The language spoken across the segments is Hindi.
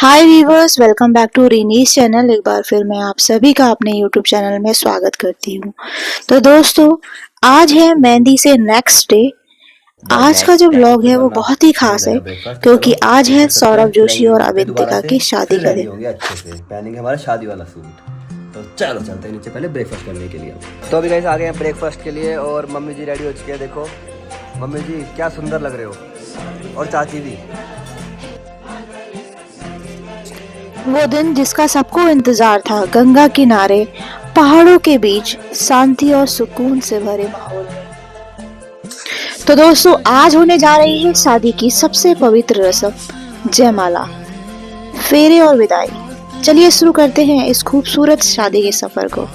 Hi viewers, welcome back to Renee's channel. एक बार फिर मैं आप सभी का अपने यूट्यूब चैनल में स्वागत करती हूँ। तो दोस्तों, आज है मेहंदी से नेक्स्ट डे। आज का जो व्लॉग है वो बहुत ही खास है क्योंकि आज है सौरभ जोशी और अविंतिका की शादी का दिन। अच्छे से पहनेंगे हमारा शादी वाला सूट। तो चलो चलते हैं नीचे पहले ब्रेकफास्ट करने के लिए। तो अभी गाइस आ गए हैं ब्रेकफास्ट के लिए और मम्मी जी रेडी हो चुके हैं। देखो मम्मी जी क्या सुंदर लग रहे हो, और चाची भी। वो दिन जिसका सबको इंतजार था, गंगा किनारे पहाड़ों के बीच शांति और सुकून से भरे माहौल में। तो दोस्तों, आज होने जा रही है शादी की सबसे पवित्र रस्म, जयमाला, फेरे और विदाई। चलिए शुरू करते हैं इस खूबसूरत शादी के सफर को।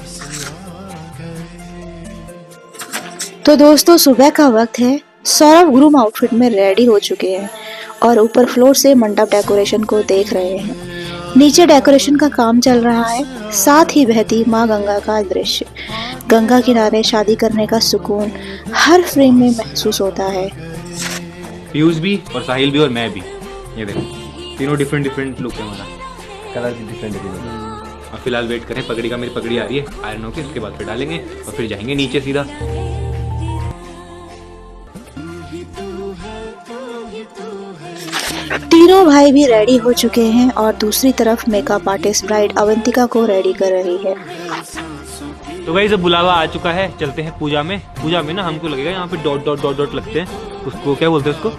तो दोस्तों, सुबह का वक्त है। सौरभ ग्रूम आउटफिट में रेडी हो चुके हैं और ऊपर फ्लोर से मंडप डेकोरेशन को देख रहे हैं। नीचे डेकोरेशन का काम चल रहा है, साथ ही बहती माँ गंगा का दृश्य। गंगा किनारे शादी करने का सुकून हर फ्रेम में महसूस होता है। पीयूष भी और साहिल भी और मैं भी, ये देखो तीनों डिफरेंट लुक है हमारा, कलर भी डिफरेंट। और फिलहाल वेट करें पगड़ी का। मेरी पगड़ी आ रही है आयरन होके, उसके बाद फिर डालेंगे और फिर जाएंगे नीचे सीधा। तीनों भाई भी रेडी हो चुके हैं और दूसरी तरफ मेकअप आर्टिस्ट ब्राइड अवंतिका को रेडी कर रही है। तो भाई सब बुलावा आ चुका है, चलते हैं पूजा में। पूजा में ना हमको लगेगा यहाँ पे डॉट डॉट डॉट डॉट लगते हैं, उसको क्या बोलते हैं, उसको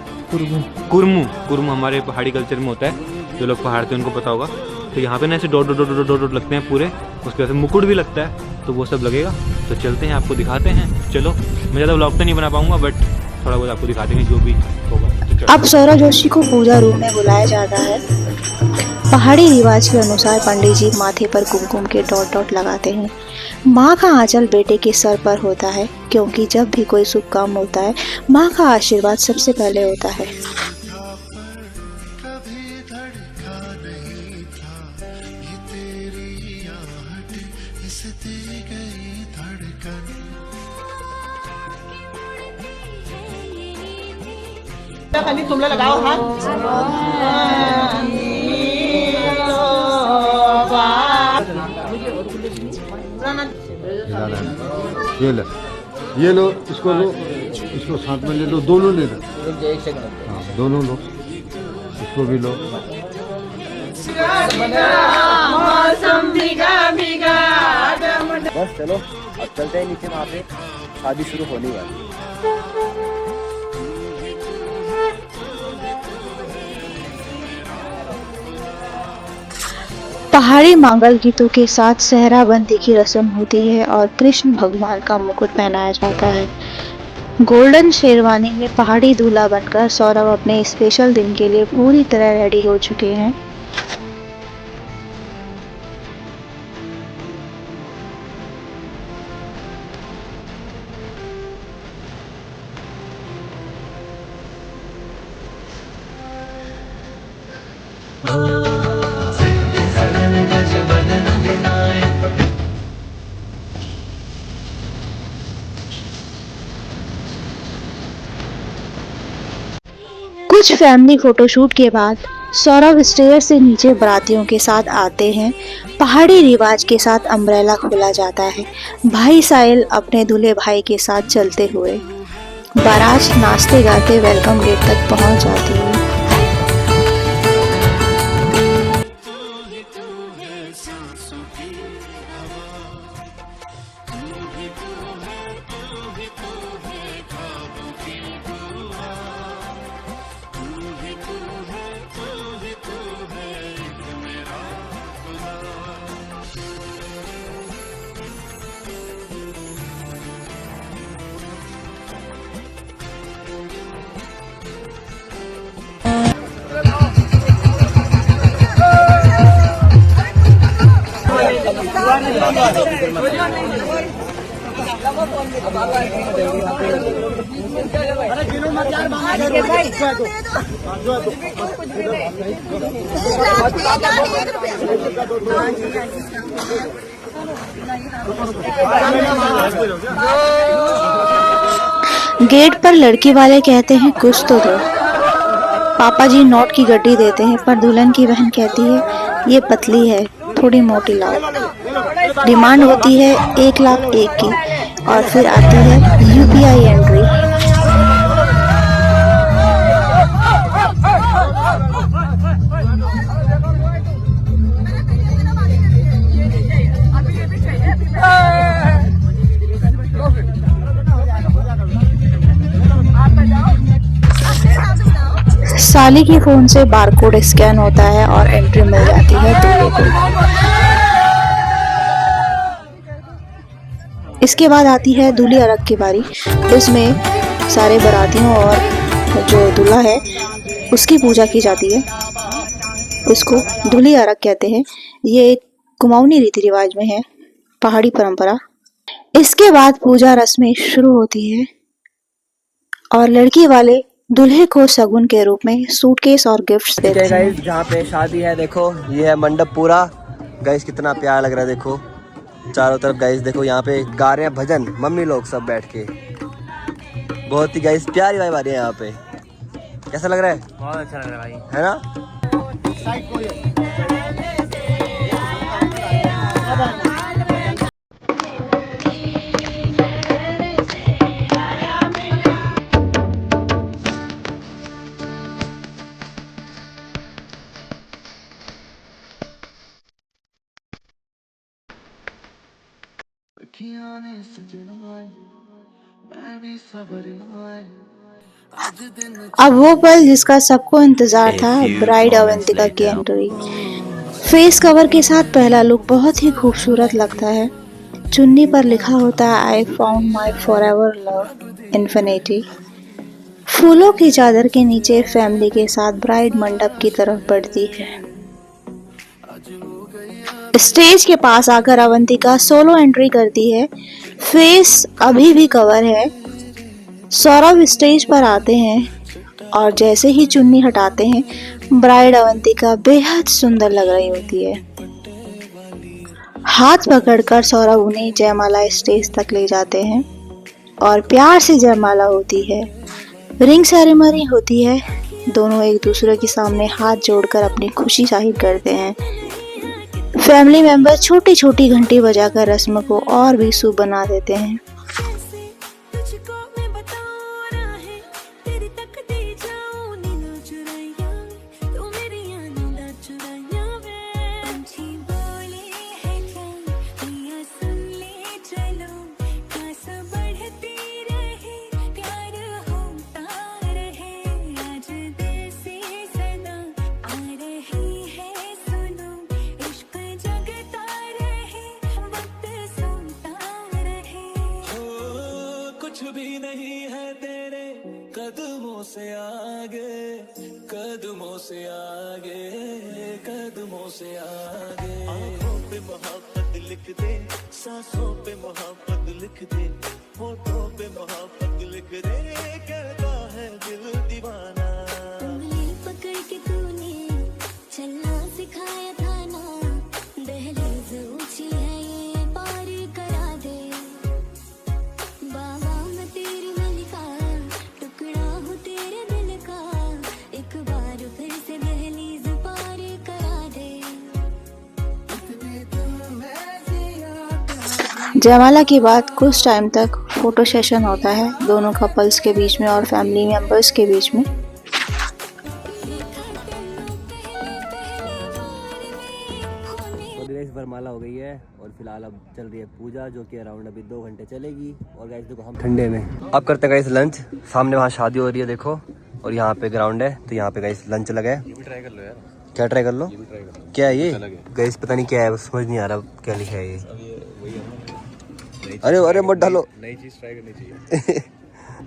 कुरमू। कुरमू हमारे पहाड़ी कल्चर में होता है, जो लोग पहाड़ से उनको पता होगा। तो यहाँ पे ना ऐसे dot dot dot dot dot लगते हैं पूरे, उसके बाद मुकुट भी लगता है, तो वो सब लगेगा। तो चलते हैं, आपको दिखाते हैं। चलो, मैं ज़्यादा व्लॉग तो नहीं बना पाऊंगा, बट थोड़ा बहुत आपको दिखा देंगे जो भी होगा। अब सौरभ जोशी को पूजा रूम में बुलाया जाता है। पहाड़ी रिवाज के अनुसार पंडित जी माथे पर कुमकुम के डॉट डॉट लगाते हैं। माँ का आंचल बेटे के सर पर होता है क्योंकि जब भी कोई शुभ काम होता है, माँ का आशीर्वाद सबसे पहले होता है। खाली तुमला लगाओ हाथ। ये लो, इसको लो, इसको साथ में ले लो, दोनों ले लो। हाँ, दोनों लो, इसको भी लो। बस चलो अब चलते हैं नीचे, वहाँ पे शादी शुरू होने वाली। पहाड़ी मांगल गीतों के साथ सहरा बंदी की रस्म होती है और कृष्ण भगवान का मुकुट पहनाया जाता है। गोल्डन शेरवानी में पहाड़ी दूल्हा बनकर सौरभ अपने स्पेशल दिन के लिए पूरी तरह रेडी हो चुके हैं। कुछ फैमिली फोटोशूट के बाद सौरभ स्टेयर से नीचे बारातियों के साथ आते हैं। पहाड़ी रिवाज के साथ अम्ब्रेला खोला जाता है। भाई साहिल अपने दूल्हे भाई के साथ चलते हुए बारात नाचते गाते वेलकम गेट तक पहुंच जाती है। गेट पर लड़की वाले कहते हैं कुछ तो दो। पापा जी नोट की गड्डी देते हैं, पर दुल्हन की बहन कहती है ये पतली है, थोड़ी मोटी लाओ। डिमांड होती है 1,01,000 की और फिर आती है यूपीआई एंट्री। साली की फोन से बारकोड स्कैन होता है और एंट्री मिल जाती है दूल्हे को। इसके बाद आती है दूल्ही अर्घ की बारी। इसमें सारे बारातियों और जो दूल्हा है उसकी पूजा की जाती है। उसको दूल्ही अर्घ कहते हैं। ये एक कुमाऊनी रीति रिवाज में है, पहाड़ी परंपरा। इसके बाद पूजा रस्में शुरू होती है और लड़की वाले दूल्हे को शगुन के रूप में सूटकेस और गिफ्ट्स देते हैं। गाइस जहाँ पे शादी है देखो, ये है मंडप पूरा। गाइस कितना प्यारा लग रहा है, देखो चारों तरफ। गाइस देखो यहाँ पे गा रहे हैं भजन, मम्मी लोग सब बैठ के। बहुत ही गाइस प्यारी वाइब आ रही है यहाँ पे। कैसा लग रहा है? बहुत अच्छा लग रहा है भाई, है ना? अब वो पल जिसका सबको इंतजार था, ब्राइड अवंतिका की एंट्री। फेस कवर के साथ पहला लुक बहुत ही खूबसूरत लगता है। चुन्नी पर लिखा होता है I found my forever love infinity. फूलों की चादर के नीचे फैमिली के साथ ब्राइड मंडप की तरफ बढ़ती है। स्टेज के पास आकर अवंतिका सोलो एंट्री करती है। फेस अभी भी कवर है। सौरभ स्टेज पर आते हैं और जैसे ही चुन्नी हटाते हैं, ब्राइड अवंतिका बेहद सुंदर लग रही होती है। हाथ पकड़कर सौरभ उन्हें जयमाला स्टेज तक ले जाते हैं और प्यार से जयमाला होती है। रिंग सेरेमनी होती है। दोनों एक दूसरे के सामने हाथ जोड़कर अपनी खुशी जाहिर करते हैं। फैमिली मेंबर छोटी छोटी घंटी बजाकर रस्म को और भी शुभ बना देते हैं। कदमों से आगे, कदमों से आगे, कदमों से आगे। आँखों पे मोहब्बत लिख दे, सांसों पे मोहब्बत लिख दे, होठों पे मोहब्बत लिख दे, कहता है दिल दीवाना। उंगली पकड़ के तूने चलना सिखाया था ना, दहलीज ऊंची है ये पार करा दे। बाबा मैं तेरी मलिका, टुकड़ा हूँ तेरे दिल का, एक बार फिर से दहलीज पार करा दे। जयमाला के बाद कुछ टाइम तक फोटो सेशन होता है दोनों कपल्स के बीच में और फैमिली मेंबर्स के बीच में। वरमाला हो गई है और फिलहाल अब चल रही है पूजा, जो कि अराउंड अभी 2 घंटे चलेगी। और गाइस देखो हम ठंडे में अब करते हैं गाइस लंच। सामने वहाँ शादी हो रही है देखो, और यहाँ पे ग्राउंड है, तो यहाँ पे गाइस लंच लगा है। ट्राई कर लो यार। क्या ट्राई कर लो? क्या है ये गाइस? पता नहीं क्या है, समझ नहीं आ रहा क्या लिखा है ये। अरे अरे मत डालो, नई चीज ट्राई करनी चाहिए।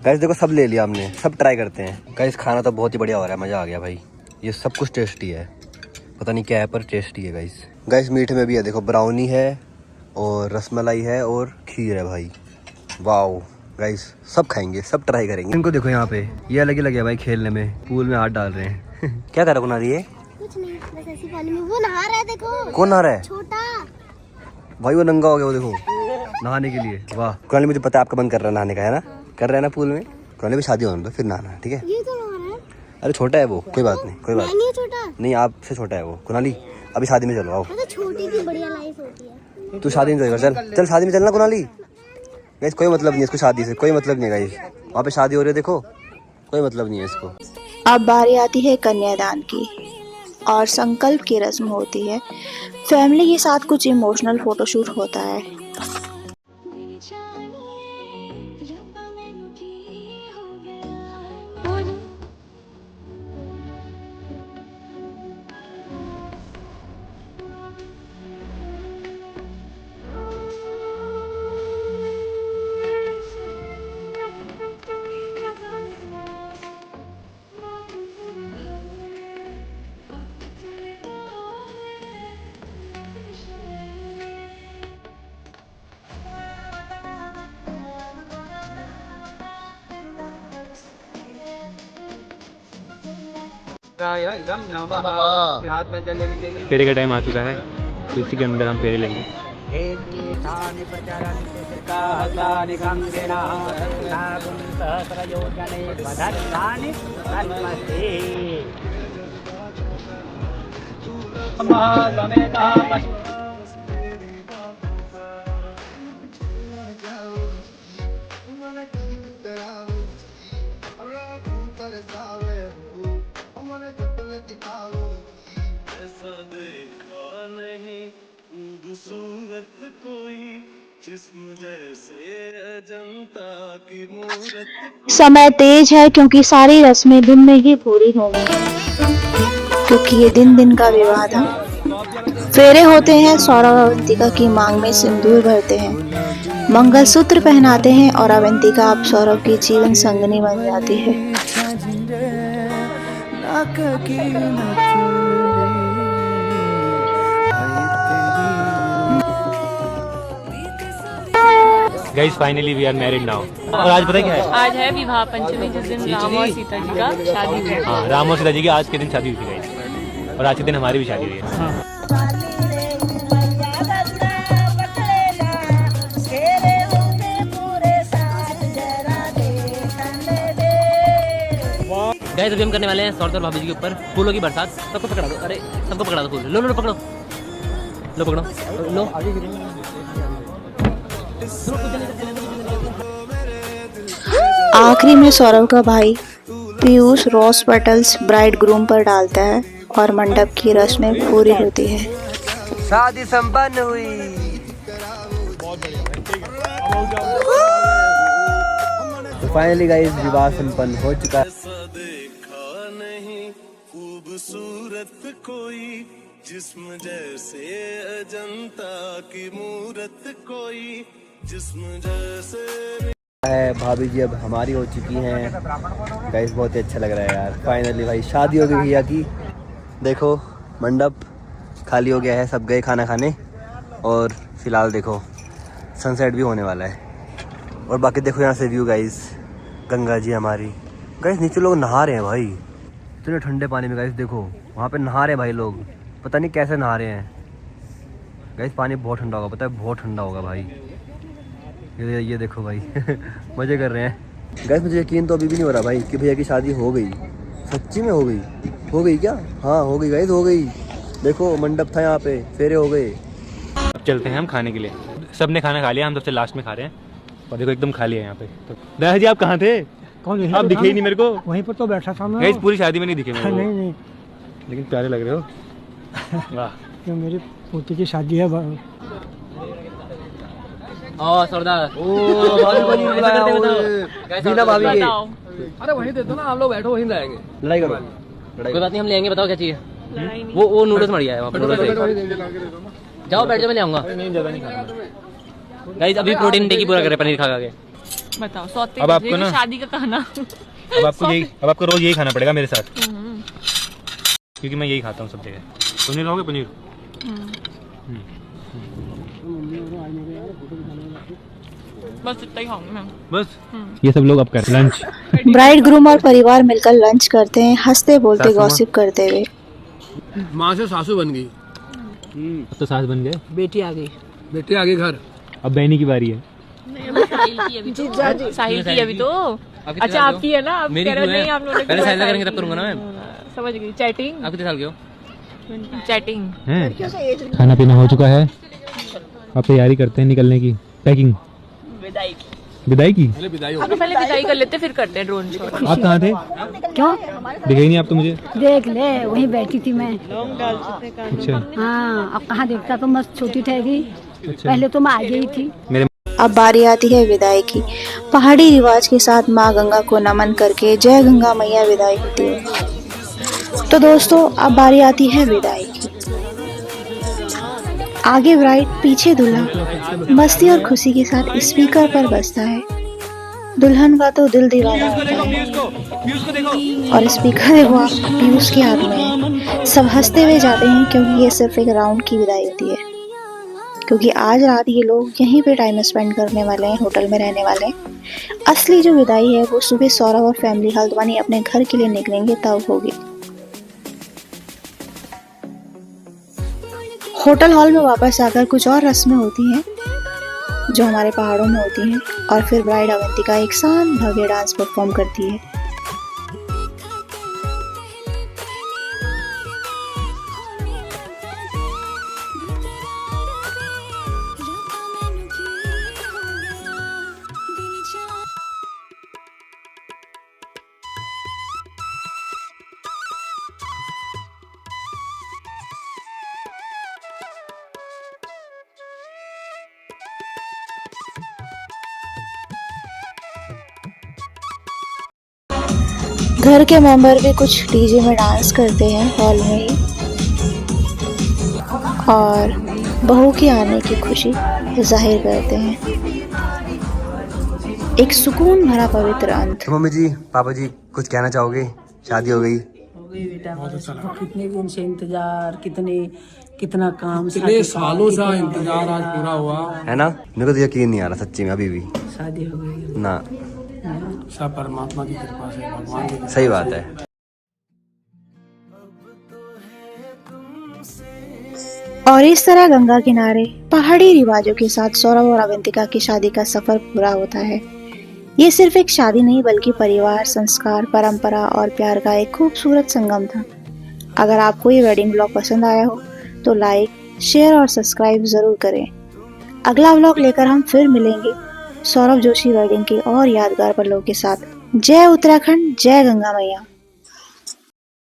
गाइस देखो सब ले लिया हमने, सब ट्राई करते हैं। गाइस खाना तो बहुत ही बढ़िया हो रहा है, मजा आ गया भाई। ये सब कुछ टेस्टी है, पता नहीं क्या है पर टेस्टी है गाइस। गाइस मीठे में भी है देखो, ब्राउनी है और रसमलाई है और खीर है भाई। वाओ गाइस सब खाएंगे, सब ट्राई करेंगे। इनको देखो यहाँ पे ये अलग ही लगे भाई, खेलने में पूल में हाथ डाल रहे हैं। क्या कर रहा है? कुछ नहीं, बस ऐसी पानी में वो नहा रहा है। देखो कौन नहा रहा है? छोटा भाई, वो नंगा हो गया वो देखो नहाने के लिए। वाह कुरानी, मुझे पता है आपका मन कर रहा है नहाने का, है ना? कर रहा है ना पूल में। कुरानी भी शादी होने दो फिर नहाना, ठीक है? ये तो नहा रहा है। अरे छोटा है वो, कोई बात नहीं, कोई बात नहीं है छोटा। नहीं, आपसे छोटा है वो। कुनाली अभी शादी में चलो, आओ। मैं तो छोटी थी, बढ़िया लाइफ होती है। तू शादी में चल, चल शादी में चलना कुनाली। गाइस कोई मतलब नहीं है इसको शादी से, कोई मतलब नहीं है गाइस। वहाँ पे शादी हो रही है देखो, कोई मतलब नहीं है इसको। अब बारी आती है कन्यादान की और संकल्प की रस्म होती है। फैमिली के साथ कुछ इमोशनल फोटोशूट होता है। फेरे का टाइम आ चुका है, तो इसी के अंदर हम फेरे लेंगे। समय तेज है क्योंकि सारी रस्में दिन में ही पूरी होंगी, क्योंकि ये दिन दिन का विवाह था। फेरे होते हैं, सौरभ अवंतिका की मांग में सिंदूर भरते हैं, मंगलसूत्र पहनाते हैं और अवंतिका अब सौरभ की जीवन संगनी बन जाती है। Guys finally we are married now. और आज पता है क्या है? आज है विवाह पंचमी, जिस दिन राम और सीता जी का शादी हुई। हाँ, राम और सीता जी की आज के दिन शादी हुई थी गाइस, और आज के दिन हमारी भी शादी हुई है। गाइस अभी हम करने वाले हैं सौरभ और भाभी जी के ऊपर फूलों की बरसात। सबको पकड़ा दो, अरे सबको पकड़ा दो फूल। लो लो लो पकड़ो, लो पकड़ो, लो आखिरी में सौरभ का भाई Piyush rose petals bride groom पर डालता है और मंडप की रस्में पूरी होती है। शादी संपन्न हुई। तो फाइनली गाइस विवाह संपन्न हो चुका है। देखा नहीं खूबसूरत कोई, जिस्म जैसे अजंता की मूरत कोई, जिस्म जैसे है। भाभी जी अब हमारी हो चुकी हैं गाइस, बहुत ही अच्छा लग रहा है यार। फाइनली भाई शादी हो गई भैया की। देखो मंडप खाली हो गया है, सब गए खाना खाने, और फिलहाल देखो सनसेट भी होने वाला है। और बाकी देखो यहाँ से व्यू गाइस, गंगा जी हमारी। गाइस नीचे लोग नहा रहे हैं भाई, इतने ठंडे पानी में। गाइस देखो वहाँ पे नहा रहे हैं भाई लोग, पता नहीं कैसे नहा रहे हैं। गाइस पानी बहुत ठंडा होगा, पता है बहुत ठंडा होगा भाई। ये देखो भाई मज़े कर रहे हैं। गाइस मुझे यकीन तो अभी भी नहीं हो रहा भाई कि भैया की शादी हो गई। सच्ची में हो गई? हो गई क्या? हाँ हो गई गाइस, हो गई। देखो मंडप था यहाँ पे, फेरे हो गए। अब चलते हैं हम खाने के लिए। सबने खाना खा लिया, हम सबसे लास्ट में खा रहे हैं। और देखो एकदम खाली है यहाँ पे। तो दादा जी आप कहाँ थे? कौन? आप दिखे ही नहीं मेरे को। वहीं पर तो बैठा था मैं। गाइस पूरी शादी में नहीं दिखे मेरे को। नहीं नहीं, लेकिन प्यारे लग रहे हो। वाह, क्यों मेरी पोती की शादी है। सरदार अरे वहीं दे दो ना, हम लोग बैठो वहीं लाएंगे। लड़ाई करो, कोई बात नहीं, हम ले आएंगे। बताओ क्या चाहिए? वो नूडल्स मर गया है वहाँ पर। जाओ बैठ जाओ, मैं ले आऊँगा। गाइस अभी प्रोटीन इंटेक पूरा करे पनीर खा के। बताओ सौते अब आपको ना शादी का खाना अब आपको रोज यही खाना पड़ेगा मेरे साथ, क्योंकि मैं यही खाता हूँ सब जगह। पनीर खाओगे? पनीर बस इतना ही खाऊंगी मैं। बस। ये सब लोग अब कर लंच। ब्राइड ग्रूम और परिवार मिलकर लंच करते हैं, हंसते बोलते गॉसिप करते हुए। माँ से सासू बन गई, अब तो सास बन गए, बेटी आ गई, बेटे आगे घर। अब बहनी की बारी है। साहिल की अभी तो अच्छा आपकी है ना, आप मेरी कह रहे हो क्यों है? नहीं आप लोगों ने पहले क्यों साइज ऐसा करेंगे तब किया? करूंगा ना मैं। समझ गई। चैटिंग आप कितने साल के हो? चैटिंग। खाना पीना हो चुका है, अब तैयारी करते हैं निकलने की, पैकिंग, विदाई की। आप तो पहले विदाई कर लेते फिर करते हैं ड्रोन शॉट। आप कहाँ थे? क्यों दिखे ही नहीं आप तो मुझे। देख ले, वहीं बैठी थी मैं। अच्छा हाँ, अब कहाँ देखता, तो मस्त छोटी ठहरी। पहले तो मैं आ गई थी। मेरे अब बारी आती है विदाई की। पहाड़ी रिवाज के साथ माँ गंगा को नमन करके जय गंगा मैया विदाई होती है। तो दोस्तों अब बारी आती है विदाई की। आगे ब्राइड पीछे दूल्हा मस्ती और खुशी के साथ स्पीकर पर बजता है। दुल्हन का तो दिल दीवाना होता है और स्पीकर देखो आप पीयूष के हाथ में है। सब हंसते हुए जाते हैं क्योंकि ये सिर्फ एक राउंड की विदाई होती है, क्योंकि आज रात ये लोग यहीं पे टाइम स्पेंड करने वाले हैं, होटल में रहने वाले हैं। असली जो विदाई है वो सुबह सौरभ और फैमिली हल्द्वानी अपने घर के लिए निकलेंगे तब होगी। होटल हॉल में वापस आकर कुछ और रस्में होती हैं जो हमारे पहाड़ों में होती हैं और फिर ब्राइड अवंतिका एक शान भव्य डांस परफॉर्म करती है। घर के मेंबर भी कुछ डीजे में डांस करते हैं हॉल में ही और बहू के आने की खुशी जाहिर करते हैं। एक सुकून भरा पवित्र अंत। तो मम्मी जी पापा जी कुछ कहना चाहोगे? शादी हो गई। कितने दिन से इंतजार, कितना काम, कितने सालों से इंतजार आज पूरा हुआ है ना। मेरे को तो यकीन नहीं आ रहा सच्ची में अभी भी। शादी हो गई। ना सब परमात्मा की कृपा से, भगवान की कृपा सही बात है। और इस तरह गंगा किनारे पहाड़ी रिवाजों के साथ सौरभ और अवंतिका की शादी का सफर पूरा होता है। ये सिर्फ एक शादी नहीं बल्कि परिवार, संस्कार, परंपरा और प्यार का एक खूबसूरत संगम था। अगर आपको ये वेडिंग ब्लॉग पसंद आया हो तो लाइक, शेयर और सब्सक्राइब जरूर करें। अगला ब्लॉग लेकर हम फिर मिलेंगे सौरभ जोशी वेडिंग के और यादगार पलों के साथ। जय उत्तराखंड, जय गंगा मैया।